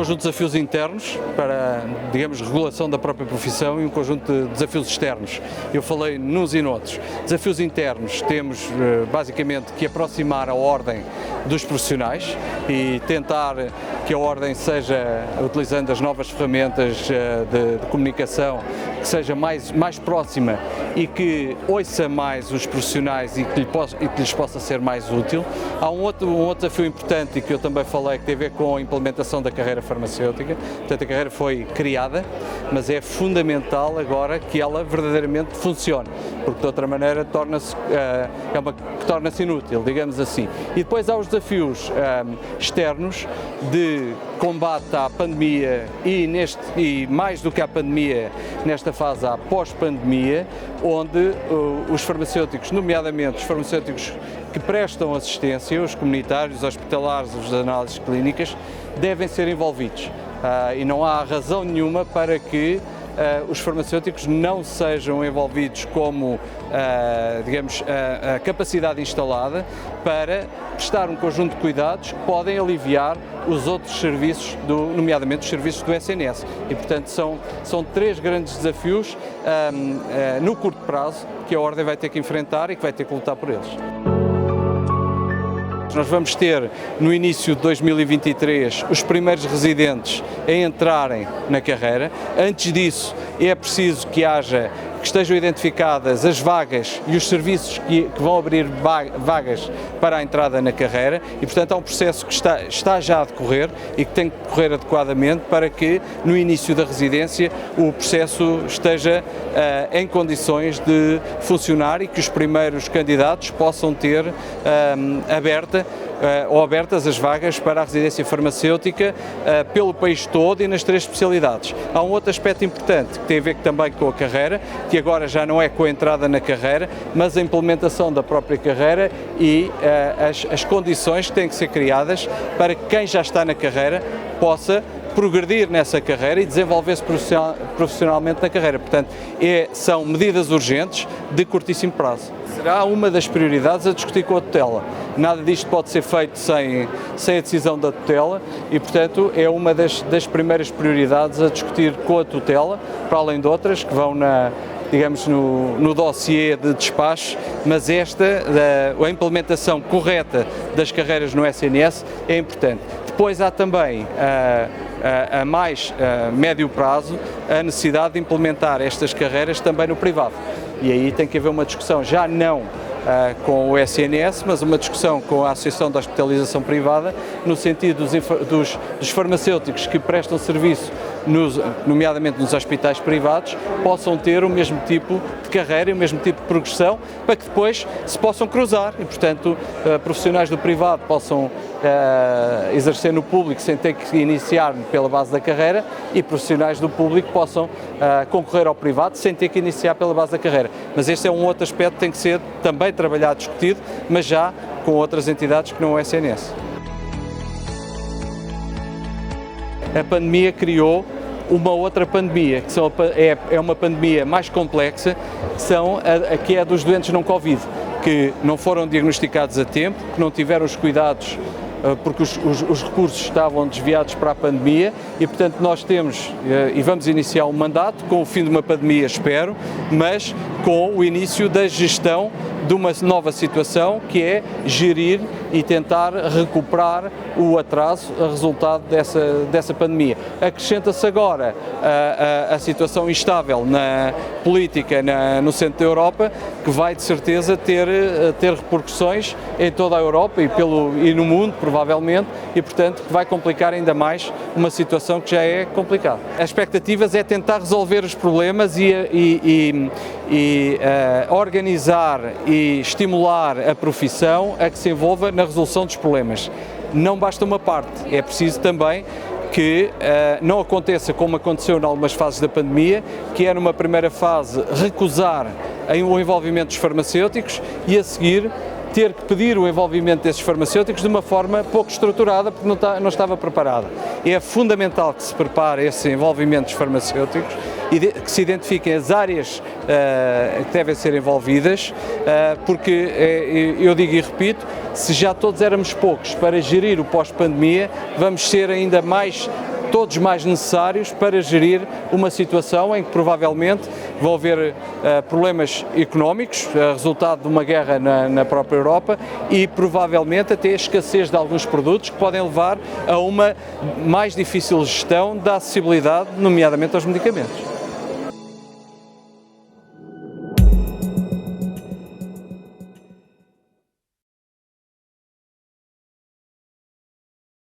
conjunto de desafios internos para, digamos, regulação da própria profissão e um conjunto de desafios externos. Eu falei nos e noutros. Desafios internos temos basicamente que aproximar a ordem dos profissionais e tentar que a ordem seja, utilizando as novas ferramentas de comunicação, que seja mais próxima e que ouça mais os profissionais e que lhes possa ser mais útil. Há um outro desafio importante e que eu também falei, que tem a ver com a implementação da carreira farmacêutica. Portanto, a carreira foi criada, mas é fundamental agora que ela verdadeiramente funcione, porque de outra maneira torna-se inútil, digamos assim. E depois há os desafios externos de combate à pandemia e mais do que à pandemia, nesta fase à pós-pandemia, onde os farmacêuticos, nomeadamente os farmacêuticos que prestam assistência, os comunitários, os hospitalares, os de análises clínicas, devem ser envolvidos. E não há razão nenhuma para que os farmacêuticos não sejam envolvidos como, digamos, a capacidade instalada para prestar um conjunto de cuidados que podem aliviar os outros serviços, nomeadamente os serviços do SNS. E, portanto, são três grandes desafios no curto prazo que a Ordem vai ter que enfrentar e que vai ter que lutar por eles. Nós vamos ter, no início de 2023, os primeiros residentes a entrarem na carreira. Antes disso, é preciso que estejam identificadas as vagas e os serviços que vão abrir vagas para a entrada na carreira e, portanto, há um processo que está já a decorrer e que tem que decorrer adequadamente para que, no início da residência, o processo esteja em condições de funcionar e que os primeiros candidatos possam ter abertas as vagas para a residência farmacêutica pelo país todo e nas três especialidades. Há um outro aspecto importante que tem a ver também com a carreira, que agora já não é com a entrada na carreira, mas a implementação da própria carreira e as condições que têm que ser criadas para que quem já está na carreira possa progredir nessa carreira e desenvolver-se profissionalmente na carreira. Portanto, são medidas urgentes de curtíssimo prazo. Será uma das prioridades a discutir com a tutela. Nada disto pode ser feito sem a decisão da tutela e, portanto, é uma das primeiras prioridades a discutir com a tutela, para além de outras que vão digamos, no dossiê de despacho, mas a implementação correta das carreiras no SNS é importante. Depois há também, a mais médio prazo, a necessidade de implementar estas carreiras também no privado. E aí tem que haver uma discussão, já não com o SNS, mas uma discussão com a Associação da Hospitalização Privada, no sentido dos farmacêuticos que prestam serviço, nomeadamente nos hospitais privados, possam ter o mesmo tipo de carreira e o mesmo tipo de progressão, para que depois se possam cruzar e, portanto, profissionais do privado possam exercer no público sem ter que iniciar pela base da carreira e profissionais do público possam concorrer ao privado sem ter que iniciar pela base da carreira. Mas este é um outro aspecto que tem que ser também trabalhado, discutido, mas já com outras entidades que não o SNS. A pandemia criou uma outra pandemia, que é uma pandemia mais complexa, que é a dos doentes não Covid, que não foram diagnosticados a tempo, que não tiveram os cuidados porque os recursos estavam desviados para a pandemia e, portanto, nós temos e vamos iniciar um mandato com o fim de uma pandemia, espero, mas com o início da gestão de uma nova situação, que é gerir e tentar recuperar o atraso a resultado dessa pandemia. Acrescenta-se agora a situação instável na política no centro da Europa, que vai de certeza ter repercussões em toda a Europa e no mundo, provavelmente, e, portanto, que vai complicar ainda mais uma situação que já é complicada. As expectativas é tentar resolver os problemas e organizar e estimular a profissão a que se envolva na resolução dos problemas. Não basta uma parte, é preciso também que não aconteça como aconteceu em algumas fases da pandemia, que é numa primeira fase recusar o envolvimento dos farmacêuticos e a seguir ter que pedir o envolvimento desses farmacêuticos de uma forma pouco estruturada, porque não estava preparada. É fundamental que se prepare esse envolvimento dos farmacêuticos e que se identifiquem as áreas que devem ser envolvidas, porque eu digo e repito, se já todos éramos poucos para gerir o pós-pandemia, vamos ser ainda mais todos mais necessários para gerir uma situação em que provavelmente vão haver problemas económicos, resultado de uma guerra na própria Europa, e provavelmente até a escassez de alguns produtos que podem levar a uma mais difícil gestão da acessibilidade, nomeadamente aos medicamentos.